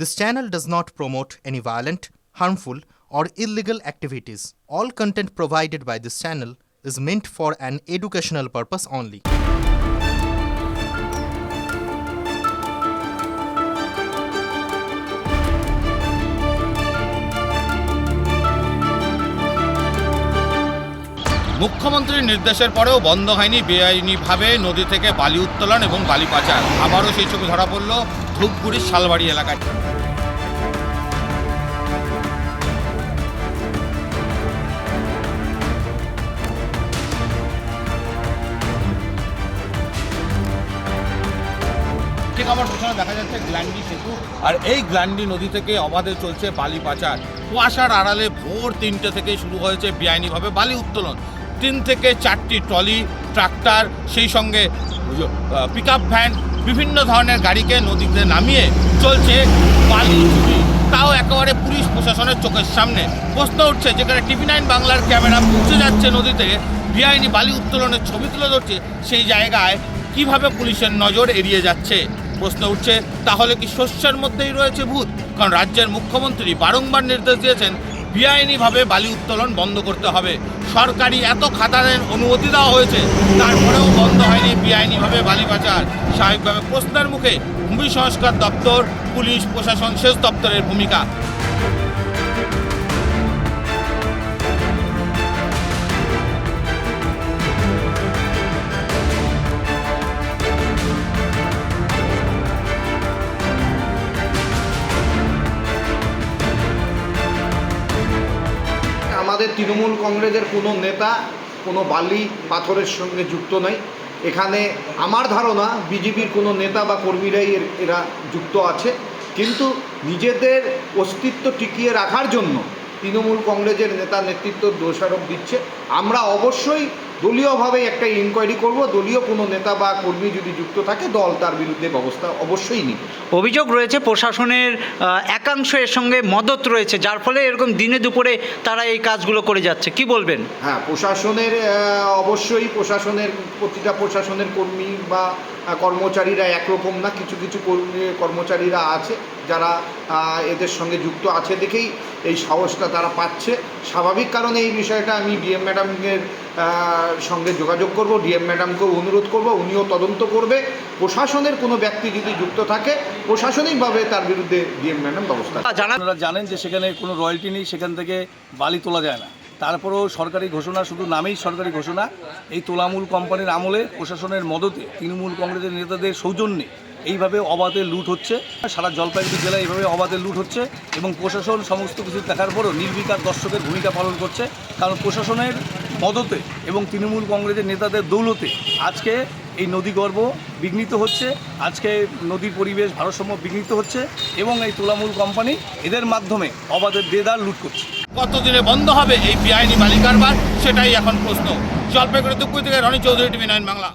This channel does not promote any violent, harmful, or illegal activities. All content provided by this channel is meant for an educational purpose only. মুখ্যমন্ত্রীর নির্দেশের পরেও বন্ধ হয়নি বেআইনিভাবে নদী থেকে বালি উত্তোলন এবং বালি পাচার। আবারও সেই ছবি ধরা পড়ল ধূপগুড়ির শালবাড়ি এলাকায়। ঠিক আমার পেছনে দেখা যাচ্ছে গ্ল্যান্ডি সেতু, আর এই গ্ল্যান্ডি নদী থেকে অবাধে চলছে বালি পাচার। কুয়াশার আড়ালে ভোর 3টে থেকে শুরু হয়েছে বেআইনিভাবে বালি উত্তোলন। 3 থেকে 4টি ট্রলি, ট্রাক্টর, সেই সঙ্গে পিকআপ ভ্যান, বিভিন্ন ধরনের গাড়িকে নদীতে নামিয়ে চলছে বালি চুরি। তাও একেবারে পুলিশ প্রশাসনের চোখের সামনে। প্রশ্ন উঠছে, যেখানে TV9 বাংলার ক্যামেরা পৌঁছে যাচ্ছে নদীতে, বেআইনি বালি উত্তোলনের ছবি তুলে ধরছে, সেই জায়গায় কিভাবে পুলিশের নজর এড়িয়ে যাচ্ছে? প্রশ্ন উঠছে, তাহলে কি শস্যের মধ্যেই রয়েছে ভূত? কারণ রাজ্যের মুখ্যমন্ত্রী বারংবার নির্দেশ দিয়েছেন বেআইনিভাবে বালি উত্তোলন বন্ধ করতে হবে। সরকারি এত খাতারের অনুমতি দেওয়া হয়েছে, তারপরেও বন্ধ হয়নি বেআইনিভাবে বালি পাচার। স্বাভাবিকভাবে প্রশ্নের মুখে ভূমি সংস্কার দপ্তর, পুলিশ প্রশাসন, সেচ দপ্তরের ভূমিকা। আমাদের তৃণমূল কংগ্রেসের কোনো নেতা কোনো বালি পাথরের সঙ্গে যুক্ত নয়। এখানে আমার ধারণা বিজেপির কোনো নেতা বা কর্মীরাই এরা যুক্ত আছে, কিন্তু নিজেদের অস্তিত্ব টিকিয়ে রাখার জন্য তৃণমূল কংগ্রেসের নেতা নেতৃত্ব দোষারোপ দিচ্ছে। আমরা অবশ্যই দলীয়ভাবে একটা ইনকোয়ারি করব। দলীয় কোনো নেতা বা কর্মী যদি যুক্ত থাকে, দল তার বিরুদ্ধে ব্যবস্থা অবশ্যই নিবে। অভিযোগ রয়েছে প্রশাসনের একাংশ এর সঙ্গে মদত রয়েছে, যার ফলে এরকম দিনে দুপুরে তারা এই কাজগুলো করে যাচ্ছে। কি বলবেন? হ্যাঁ, প্রশাসনের অবশ্যই প্রশাসনের প্রতিটা প্রশাসনের কর্মী বা কর্মচারীরা একরকম না। কিছু কিছু কর্মচারীরা আছে যারা এদের সঙ্গে যুক্ত আছে দেখেই এই সাহসটা তারা পাচ্ছে। স্বাভাবিক কারণে এই বিষয়টা আমি ডিএম ম্যাডামের সঙ্গে যোগাযোগ করব, ডিএম ম্যাডামকেও অনুরোধ করব, উনিও তদন্ত করবে। প্রশাসনের কোনো ব্যক্তি যদি যুক্ত থাকে, প্রশাসনিকভাবে তার বিরুদ্ধে ডিএম ম্যাডাম ব্যবস্থা। আপনারা জানেন যে সেখানে কোনো রয়্যালটি নেই, সেখান থেকে বালি তোলা যায় না। তারপরেও সরকারি ঘোষণা, শুধু নামেই সরকারি ঘোষণা। এই তোলামূল কোম্পানির আমলে প্রশাসনের মদতে, তৃণমূল কংগ্রেসের নেতাদের সৌজন্যে এইভাবে অবাধে লুট হচ্ছে। সারা জলপাইগুড়ি জেলায় এইভাবে অবাধে লুট হচ্ছে এবং প্রশাসন সমস্ত কিছু দেখার পরও নির্বিকার দর্শকের ভূমিকা পালন করছে। কারণ প্রশাসনের মদতে এবং তৃণমূল কংগ্রেসের নেতাদের দৌলতে আজকে এই নদীগর্ভ বিঘ্নিত হচ্ছে, আজকে নদীর পরিবেশ ভারসাম্য বিঘ্নিত হচ্ছে এবং এই তোলামূল কোম্পানি এদের মাধ্যমে অবাধে দেদার লুট করছে। কতদিনে বন্ধ হবে এই বেআইনি বালি কারবার, সেটাই এখন প্রশ্ন। জলপাইগুড়ি দুপুর থেকে রনি চৌধুরী, TV9 বাংলা।